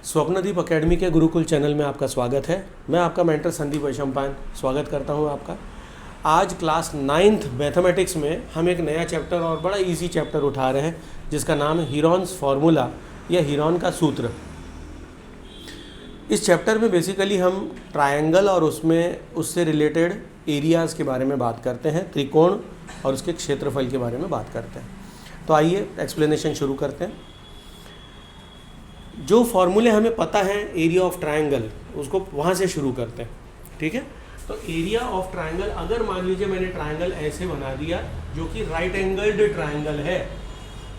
Swapnadeep academy के Gurukul channel में आपका स्वागत है। मैं आपका मेंटर संदीप वैशंपायन स्वागत करता हूं आपका। आज क्लास 9th मैथमेटिक्स में हम एक नया चैप्टर और बड़ा इजी चैप्टर उठा रहे हैं जिसका नाम है हीरोन्स फार्मूला या हीरोन का सूत्र। इस चैप्टर में बेसिकली हम ट्रायंगल और उससे रिलेटेड एरियाज़ के बारे में बात करते हैं, त्रिकोण और उसके क्षेत्रफल के बारे में बात करते हैं। तो आइए एक्सप्लेनेशन शुरू करते हैं। जो फॉर्मूले हमें पता है एरिया ऑफ ट्रायंगल, उसको वहाँ से शुरू करते हैं। ठीक है, तो एरिया ऑफ ट्रायंगल, अगर मान लीजिए मैंने ट्रायंगल ऐसे बना दिया जो कि राइट एंगल्ड ट्रायंगल है,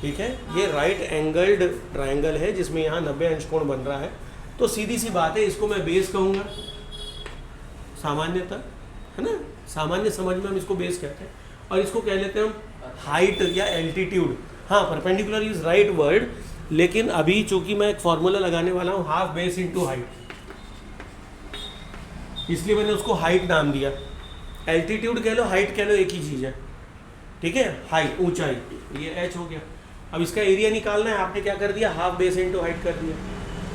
ठीक है, ये राइट एंगल्ड ट्रायंगल है जिसमें यहाँ 90 अंश कोण बन रहा है, तो सीधी सी बात है इसको मैं बेस कहूँगा सामान्यतः, है ना, सामान्य समझ में हम इसको बेस कहते हैं। और इसको कह लेते हैं हम हाइट या एल्टीट्यूड। हाँ, परपेंडिकुलर इज राइट वर्ड, लेकिन अभी चूंकि मैं एक फॉर्मूला लगाने वाला हूँ हाफ बेस इनटू हाइट, इसलिए मैंने उसको हाइट नाम दिया। एल्टीट्यूड कह लो, हाइट कह लो, एक ही चीज़ है। ठीक है, हाइट ऊंचाई, ये एच हो गया। अब इसका एरिया निकालना है, आपने क्या कर दिया, हाफ बेस इनटू हाइट कर दिया।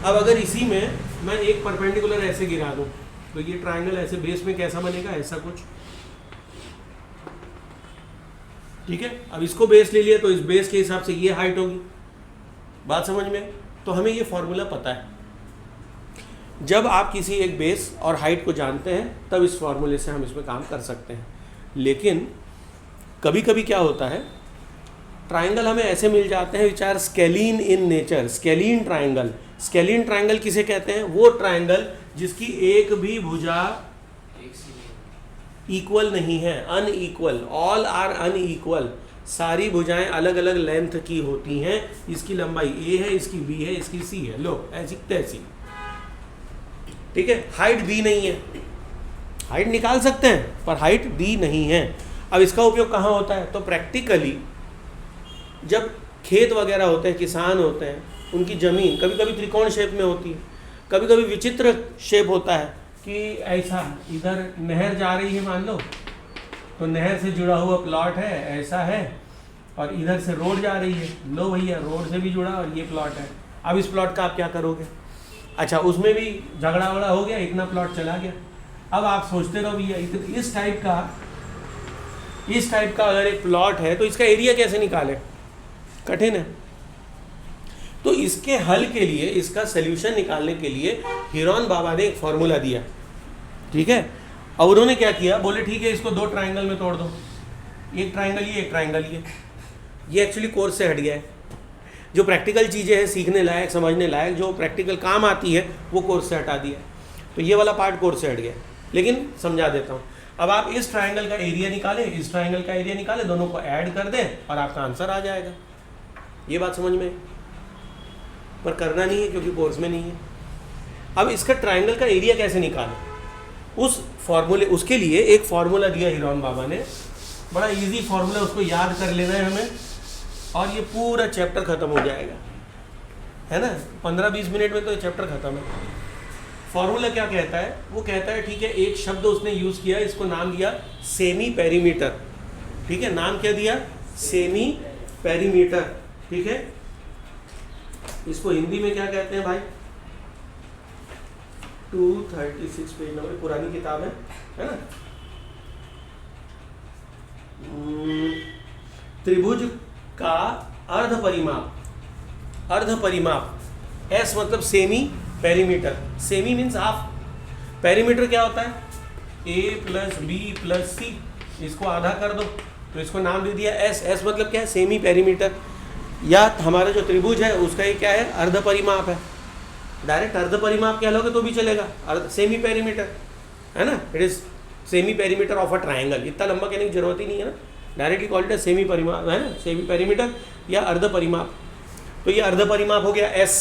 अब अगर इसी में मैं एक परपेंडिकुलर ऐसे गिरा दूँ तो ये ट्राइंगल ऐसे बेस में कैसा बनेगा, ऐसा कुछ। ठीक है, अब इसको बेस ले लिया तो इस बेस के हिसाब से ये हाइट होगी। बात समझ में? तो हमें ये फॉर्मूला पता है। जब आप किसी एक बेस और हाइट को जानते हैं तब इस फॉर्मूले से हम इसमें काम कर सकते हैं। लेकिन कभी कभी क्या होता है, ट्राइंगल हमें ऐसे मिल जाते हैं which are scalene in nature. Scalene triangle, scalene triangle किसे कहते हैं? वो ट्राइंगल जिसकी एक भी भुजा इक्वल नहीं है, अनइक्वल, ऑल आर अनइक्वल। सारी भुजाएं अलग अलग लेंथ की होती हैं। इसकी लंबाई ए है, इसकी बी है, इसकी सी है, लो ऐसी तैसी। ठीक है, हाइट दी नहीं है, हाइट निकाल सकते हैं पर हाइट दी नहीं है। अब इसका उपयोग कहाँ होता है? तो प्रैक्टिकली जब खेत वगैरह होते हैं, किसान होते हैं, उनकी ज़मीन कभी कभी त्रिकोण शेप में होती है, कभी कभी विचित्र शेप होता है कि ऐसा, इधर नहर जा रही है मान लो, तो नहर से जुड़ा हुआ प्लॉट है, ऐसा है, और इधर से रोड जा रही है, लो भैया रोड से भी जुड़ा और ये प्लॉट है। अब इस प्लॉट का आप क्या करोगे? अच्छा, उसमें भी झगड़ा वगड़ा हो गया, इतना प्लॉट चला गया। अब आप सोचते रहो भैया इस टाइप का अगर एक प्लॉट है तो इसका एरिया कैसे निकालें? कठिन है। तो इसके हल के लिए, इसका सोल्यूशन निकालने के लिए हीरोन बाबा ने एक फॉर्मूला दिया। ठीक है, और उन्होंने क्या किया, बोले ठीक है इसको दो ट्राइंगल में तोड़ दो, एक ट्राइंगल ये, एक ट्राइंगल ये एक्चुअली कोर्स से हट गया है। जो प्रैक्टिकल चीज़ें हैं, सीखने लायक, समझने लायक, जो प्रैक्टिकल काम आती है, वो कोर्स से हटा दिया। तो ये वाला पार्ट कोर्स से हट गया, लेकिन समझा देता हूँ। अब आप इस ट्राइंगल का एरिया निकालें, इस ट्राइंगल का एरिया निकालें, दोनों को ऐड कर दें और आपका आंसर आ जाएगा। ये बात समझ में, पर करना नहीं है क्योंकि कोर्स में नहीं है। अब इसका ट्राइंगल का एरिया कैसे निकालें, उस फॉर्मूले, उसके लिए एक फॉर्मूला दिया हीरोन बाबा ने, बड़ा इजी फॉर्मूला, उसको याद कर लेना है हमें और ये पूरा चैप्टर ख़त्म हो जाएगा, है ना। 15-20 मिनट में तो ये चैप्टर ख़त्म है। फॉर्मूला क्या कहता है? वो कहता है, ठीक है, एक शब्द उसने यूज़ किया, इसको नाम दिया सेमी पेरीमीटर। ठीक है, नाम क्या दिया? Semi perimeter. ठीक है, इसको हिंदी में क्या कहते हैं भाई? 236 पेज नंबर, पुरानी किताब है ना। त्रिभुज का अर्ध परिमाप, अर्ध परिमाप, एस मतलब semi perimeter. Semi means half, perimeter क्या होता है? ए प्लस बी प्लस सी, इसको आधा कर दो तो इसको नाम दे दिया एस। एस मतलब क्या है? Semi perimeter. या हमारा जो त्रिभुज है उसका ये क्या है? अर्ध परिमाप है। डायरेक्ट अर्ध परिमाप कह लोगे तो भी चलेगा, सेमी पेरीमीटर, है ना। It is semi perimeter of a triangle. इतना लंबा कहने की जरूरत ही नहीं है ना, डायरेक्टली कॉल्ड इट सेमी परिमाप, है ना, सेमी पेरीमीटर या अर्ध परिमाप। तो ये अर्ध परिमाप हो गया एस,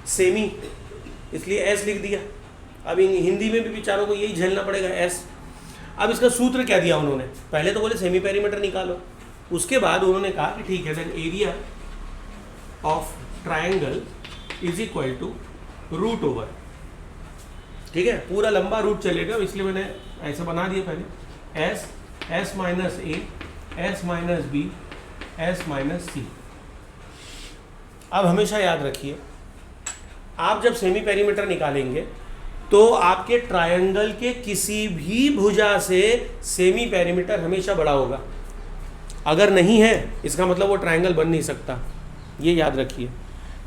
सेमी, इसलिए एस लिख दिया। अब हिंदी में भी बेचारों को यही झेलना पड़ेगा, एस। अब इसका सूत्र क्या दिया उन्होंने? पहले तो बोले सेमी पेरीमीटर निकालो, उसके बाद उन्होंने कहा कि ठीक है, then area of triangle is equal to root over. ठीक है, पूरा लंबा रूट चलेगा, इसलिए मैंने ऐसे बना दिया पहले, S, S minus A, S minus B, S minus C. अब हमेशा याद रखिए आप जब सेमी पेरीमीटर निकालेंगे तो आपके ट्रायंगल के किसी भी भुजा से सेमी पेरीमीटर हमेशा बड़ा होगा। अगर नहीं है इसका मतलब वो ट्रायंगल बन नहीं सकता, ये याद रखिए।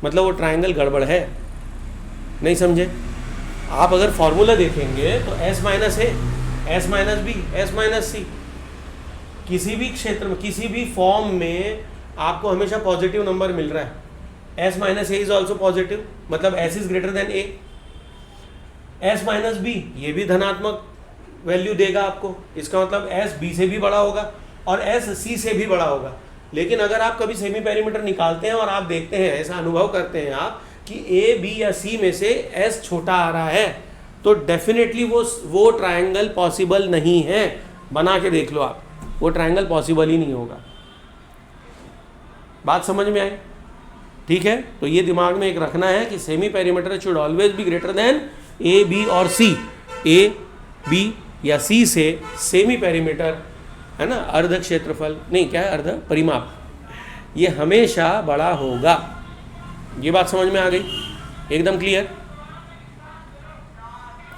मतलब वो ट्रायंगल गड़बड़ है, नहीं समझे? आप अगर फॉर्मूला देखेंगे तो S minus A, S minus B, S minus C, किसी भी क्षेत्र में किसी भी फॉर्म में आपको हमेशा पॉजिटिव नंबर मिल रहा है। S minus A is also positive, मतलब S is greater than A. S minus B, ये भी धनात्मक वैल्यू देगा आपको, इसका मतलब S B से भी बड़ा होगा और S C से भी बड़ा होगा। लेकिन अगर आप कभी सेमी पेरीमीटर निकालते हैं और आप देखते हैं, ऐसा अनुभव करते हैं आप कि A, B या C में से S छोटा आ रहा है, तो डेफिनेटली वो ट्रायंगल पॉसिबल नहीं है। बना के देख लो आप, वो ट्रायंगल पॉसिबल ही नहीं होगा। बात समझ में आई? ठीक है, तो ये दिमाग में एक रखना है कि semi perimeter should always be greater than A, B और सी। ए, बी या सी से सेमी पेरीमीटर, है ना, अर्ध क्षेत्रफल नहीं, क्या है, अर्ध परिमाप, ये हमेशा बड़ा होगा। ये बात समझ में आ गई? एकदम क्लियर?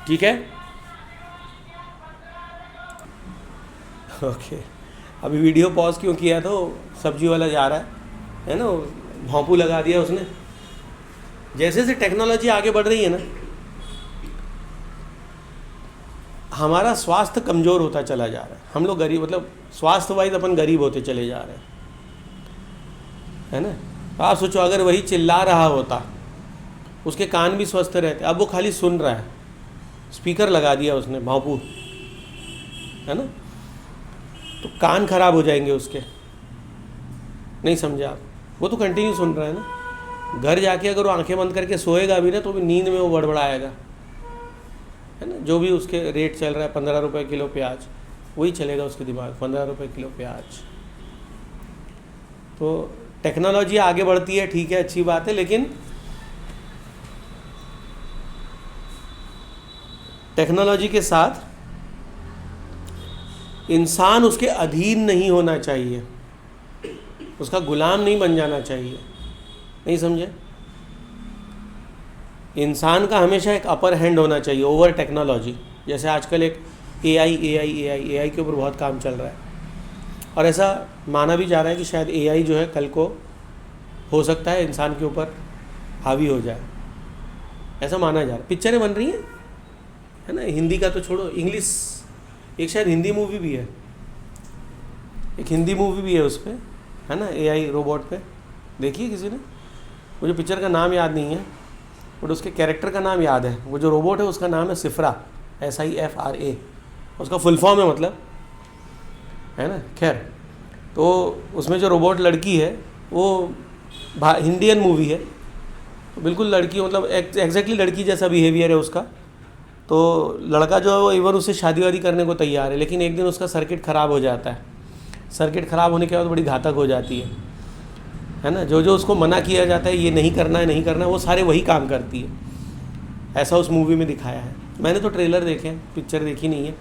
ठीक है, ओके। अभी वीडियो पॉज क्यों किया? तो सब्जी वाला जा रहा है ना, भौंपू लगा दिया उसने। जैसे जैसे टेक्नोलॉजी आगे बढ़ रही है ना, हमारा स्वास्थ्य कमज़ोर होता चला जा रहा है। हम लोग गरीब, मतलब स्वास्थ्य वाइज अपन गरीब होते चले जा रहे हैं, है ना। तो आप सोचो अगर वही चिल्ला रहा होता, उसके कान भी स्वस्थ रहते। अब वो खाली सुन रहा है, स्पीकर लगा दिया उसने, भौंपू, है ना, तो कान खराब हो जाएंगे उसके। नहीं समझे आप? वो तो कंटिन्यू सुन रहा है ना। घर जाके अगर वो आंखें बंद करके सोएगा भी ना, तो भी नींद में वो बड़बड़ाएगा, है ना। जो भी उसके रेट चल रहा है, 15 रुपये किलो प्याज, वही चलेगा उसके दिमाग, 15 रुपये किलो प्याज। तो टेक्नोलॉजी आगे बढ़ती है, ठीक है, अच्छी बात है, लेकिन टेक्नोलॉजी के साथ इंसान उसके अधीन नहीं होना चाहिए, उसका गुलाम नहीं बन जाना चाहिए। नहीं समझे? इंसान का हमेशा एक अपर हैंड होना चाहिए ओवर टेक्नोलॉजी। जैसे आजकल एक एआई के ऊपर बहुत काम चल रहा है, और ऐसा माना भी जा रहा है कि शायद एआई जो है कल को हो सकता है इंसान के ऊपर हावी हो जाए, ऐसा माना जा रहा है। पिक्चरें बन रही हैं, है ना, हिंदी का तो छोड़ो, इंग्लिश, एक शायद हिंदी मूवी भी है, एक हिंदी मूवी भी है उस पर, है ना, एआई रोबोट पे। देखिए किसी ने? मुझे पिक्चर का नाम याद नहीं है, बट उसके कैरेक्टर का नाम याद है। वो जो रोबोट है उसका नाम है सिफ्रा, SIFRA, उसका फुल फॉर्म है, मतलब, है ना। खैर, तो उसमें जो रोबोट लड़की है वो हिंदियन मूवी है, तो बिल्कुल लड़की, मतलब एग्जैक्टली लड़की जैसा बिहेवियर है उसका। तो लड़का जो है वो इवन उससे शादी वादी करने को तैयार है, लेकिन एक दिन उसका सर्किट ख़राब हो जाता है। सर्किट ख़राब होने के बाद बड़ी घातक हो जाती है ना। जो जो उसको मना किया जाता है, ये नहीं करना है, नहीं करना है, वो सारे वही काम करती है। ऐसा उस मूवी में दिखाया है। मैंने तो ट्रेलर देखे हैं, पिक्चर देखी नहीं है।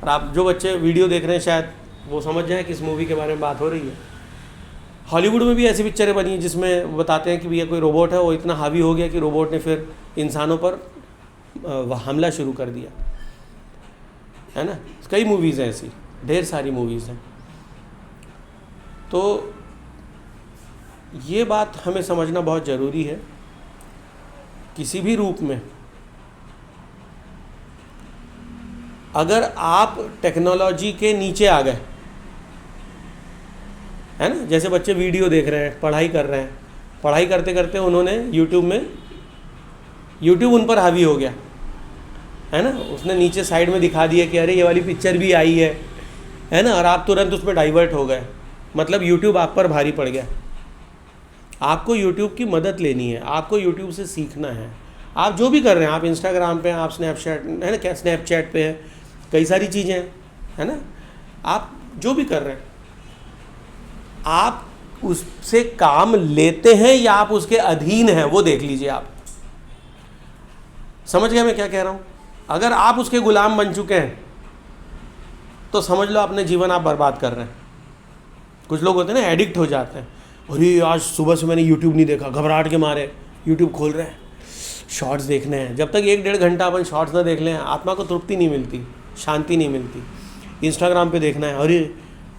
और आप जो बच्चे वीडियो देख रहे हैं शायद वो समझ जाएँ किस मूवी के बारे में बात हो रही है। हॉलीवुड में भी ऐसी पिक्चरें बनी हैं जिसमें बताते हैं कि भैया कोई रोबोट है, वो इतना हावी हो गया कि रोबोट ने फिर इंसानों पर हमला शुरू कर दिया, है ना। कई मूवीज़ हैं ऐसी, ढेर सारी मूवीज़ हैं। तो ये बात हमें समझना बहुत ज़रूरी है। किसी भी रूप में अगर आप टेक्नोलॉजी के नीचे आ गए, है ना, जैसे बच्चे वीडियो देख रहे हैं, पढ़ाई कर रहे हैं, पढ़ाई करते करते उन्होंने यूट्यूब उन पर हावी हो गया, है ना। उसने नीचे साइड में दिखा दिया कि अरे ये वाली पिक्चर भी आई है ना, और आप तुरंत उसमें डाइवर्ट हो गए। मतलब यूट्यूब आप पर भारी पड़ गया। आपको यूट्यूब की मदद लेनी है, आपको यूट्यूब से सीखना है। आप जो भी कर रहे हैं, आप इंस्टाग्राम पे हैं, आप स्नैपचैट, है ना, क्या स्नैपचैट पे हैं, कई सारी चीज़ें हैं, है ना। आप जो भी कर रहे हैं, आप उससे काम लेते हैं या आप उसके अधीन हैं, वो देख लीजिए। आप समझ गए मैं क्या कह रहा हूँ? अगर आप उसके गुलाम बन चुके हैं तो समझ लो अपने जीवन आप बर्बाद कर रहे हैं। कुछ लोग होते हैं ना, एडिक्ट हो जाते हैं। अरे आज सुबह से मैंने यूट्यूब नहीं देखा, घबराहट के मारे यूट्यूब खोल रहे हैं, शॉर्ट्स देखने हैं, जब तक 1-1.5 घंटा अपन शॉर्ट्स ना देख लें आत्मा को तृप्ति नहीं मिलती, शांति नहीं मिलती। इंस्टाग्राम पे देखना है, अरे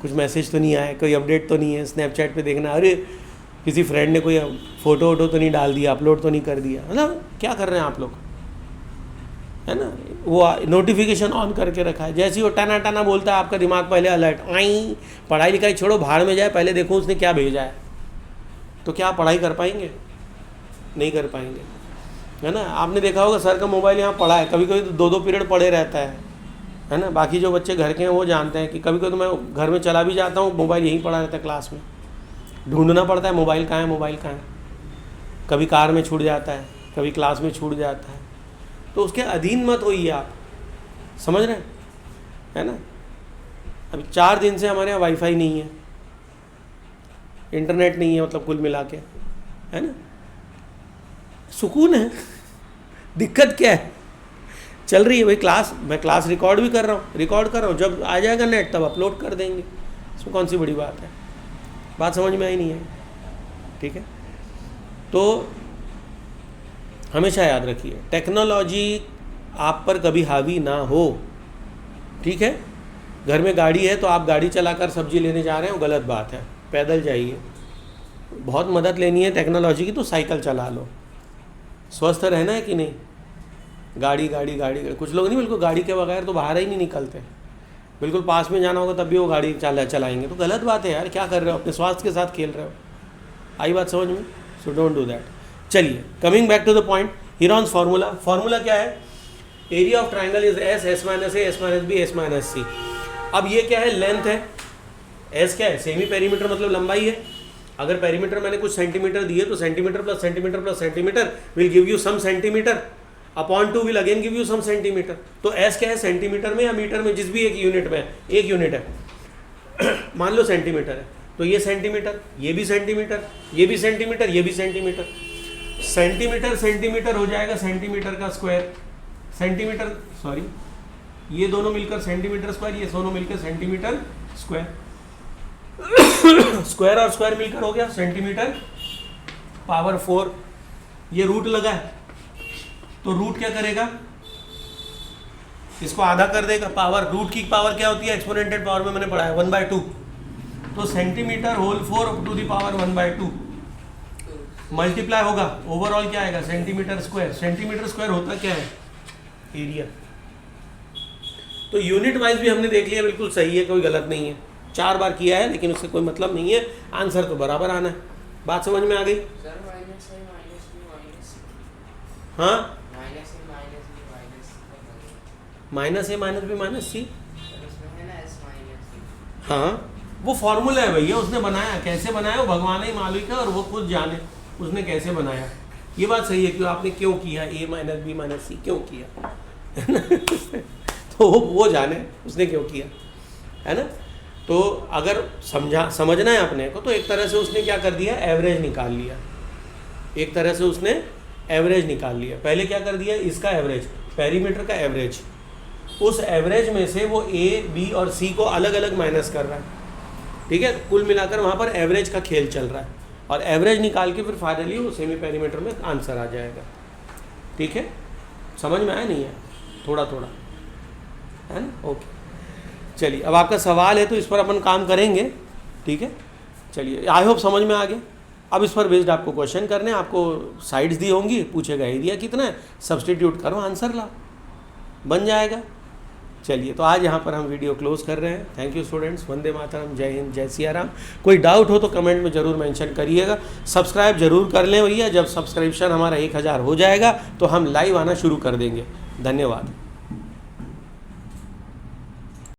कुछ मैसेज तो नहीं आया, कोई अपडेट तो नहीं है। स्नैपचैट पे देखना है, अरे किसी फ्रेंड ने कोई फ़ोटो वोटो तो नहीं डाल दिया, अपलोड तो नहीं कर दिया। मतलब क्या कर रहे हैं आप लोग, है ना। वो नोटिफिकेशन ऑन करके रखा है, जैसे ही वो टाना टाना बोलता है आपका दिमाग पहले अलर्ट, आई पढ़ाई लिखाई छोड़ो, भाड़ में जाए, पहले देखो उसने क्या भेजा है। तो क्या आप पढ़ाई कर पाएंगे? नहीं कर पाएंगे, है ना। आपने देखा होगा सर का मोबाइल यहाँ पड़ा है, कभी कभी तो 2-2 पीरियड पड़े रहता है ना। बाकी जो बच्चे घर के हैं वो जानते हैं कि कभी कभी तो मैं घर में चला भी जाता हूँ, मोबाइल यहीं पड़ा रहता है क्लास में, ढूंढना पड़ता है मोबाइल कहाँ है, मोबाइल कहाँ है। कभी कार में छूट जाता है, कभी क्लास में छूट जाता है। तो उसके अधीन मत होइए आप, समझ रहे हैं, है ना। अभी 4 दिन से हमारे यहाँ वाईफाई नहीं है, इंटरनेट नहीं है, मतलब कुल मिला के, है ना। सुकून है, दिक्कत क्या है, चल रही है भाई क्लास। मैं क्लास रिकॉर्ड भी कर रहा हूँ, जब आ जाएगा नेट तब अपलोड कर देंगे, इसमें कौन सी बड़ी बात है। बात समझ में आई नहीं है, ठीक है। तो हमेशा याद रखिए टेक्नोलॉजी आप पर कभी हावी ना हो, ठीक है। घर में गाड़ी है तो आप गाड़ी चलाकर सब्जी लेने जा रहे हैं, वो गलत बात है, पैदल जाइए। बहुत मदद लेनी है टेक्नोलॉजी की तो साइकिल चला लो। स्वस्थ रहना है कि नहीं, गाड़ी गाड़ी गाड़ी। कुछ लोग नहीं बिल्कुल गाड़ी के बगैर तो बाहर ही नहीं निकलते, बिल्कुल पास में जाना होगा तब भी वो गाड़ी चलाएंगे, तो गलत बात है यार। क्या कर रहे हो, अपने स्वास्थ्य के साथ खेल रहे हो। आई बात समझ में? So don't do that. चलिए coming back to the point, Heron's formula क्या है? Area of triangle is S, S minus A, S minus B, S minus C. अब ये क्या है? लेंथ है। एस क्या है? सेमी पेरीमीटर, मतलब लंबाई है। अगर पेरीमीटर मैंने कुछ सेंटीमीटर दिए तो centimetre plus centimetre plus centimetre will give you some centimetre, upon 2 will again give you some centimetre. तो एस क्या है? सेंटीमीटर में या मीटर में, जिस भी एक यूनिट में, एक यूनिट है मान लो सेंटीमीटर है, तो ये सेंटीमीटर, ये भी सेंटीमीटर, ये भी सेंटीमीटर, ये भी सेंटीमीटर। सेंटीमीटर सेंटीमीटर हो जाएगा सेंटीमीटर का स्क्वायर, सेंटीमीटर सॉरी, ये दोनों मिलकर सेंटीमीटर स्क्वायर, ये दोनों मिलकर सेंटीमीटर स्क्वायर स्क्वायर और स्क्वायर मिलकर हो गया सेंटीमीटर पावर 4। ये रूट लगा है तो रूट क्या करेगा? इसको आधा कर देगा। पावर, रूट की पावर क्या होती है? एक्सपोनेंटेड पावर में मैंने पढ़ा है 1/2। तो centimetre whole 4 to the power 1/2 multiply होगा, ओवरऑल क्या आएगा? Centimetre square. सेंटीमीटर स्क्वायर होता क्या है? एरिया। तो यूनिट वाइज भी हमने देख लिया, बिल्कुल सही है, कोई गलत नहीं है। 4 बार किया है लेकिन उससे कोई मतलब नहीं है, आंसर तो बराबर आना है। बात समझ में आ गई? हाँ, माइनस ए माइनस बी माइनस सी, हाँ वो फॉर्मूला है भैया, उसने बनाया। कैसे बनाया वो भगवान ही मालूम है, और वो खुद जाने उसने कैसे बनाया। ये बात सही है कि आपने क्यों किया ए माइनस बी माइनस सी, क्यों किया तो वो जाने उसने क्यों किया, है ना। तो अगर समझना है अपने को, तो एक तरह से उसने क्या कर दिया? एवरेज निकाल लिया। एक तरह से उसने एवरेज निकाल लिया। पहले क्या कर दिया? इसका एवरेज, पेरीमीटर का एवरेज, उस एवरेज में से वो ए बी और सी को अलग अलग माइनस कर रहा है, ठीक है। कुल मिलाकर वहाँ पर एवरेज का खेल चल रहा है, और एवरेज निकाल के फिर फाइनली वो सेमी पेरीमीटर में आंसर आ जाएगा, ठीक है। समझ में आया नहीं है? थोड़ा थोड़ा, है ना। ओके, चलिए अब आपका सवाल है तो इस पर अपन काम करेंगे, ठीक है। चलिए, आई होप समझ में आ गया। अब इस पर बेस्ड आपको क्वेश्चन करने, आपको साइड्स दी होंगी, पूछेगा एरिया कितना है, सब्सटीट्यूट करो, आंसर ला, बन जाएगा। चलिए, तो आज यहाँ पर हम वीडियो क्लोज कर रहे हैं। Thank you students, Vande Mataram, जय हिंद, जय सिया राम। कोई डाउट हो तो कमेंट में ज़रूर मेंशन करिएगा। सब्सक्राइब जरूर कर लें भैया, जब सब्सक्रिप्शन हमारा 1000 हो जाएगा तो हम लाइव आना शुरू कर देंगे। धन्यवाद।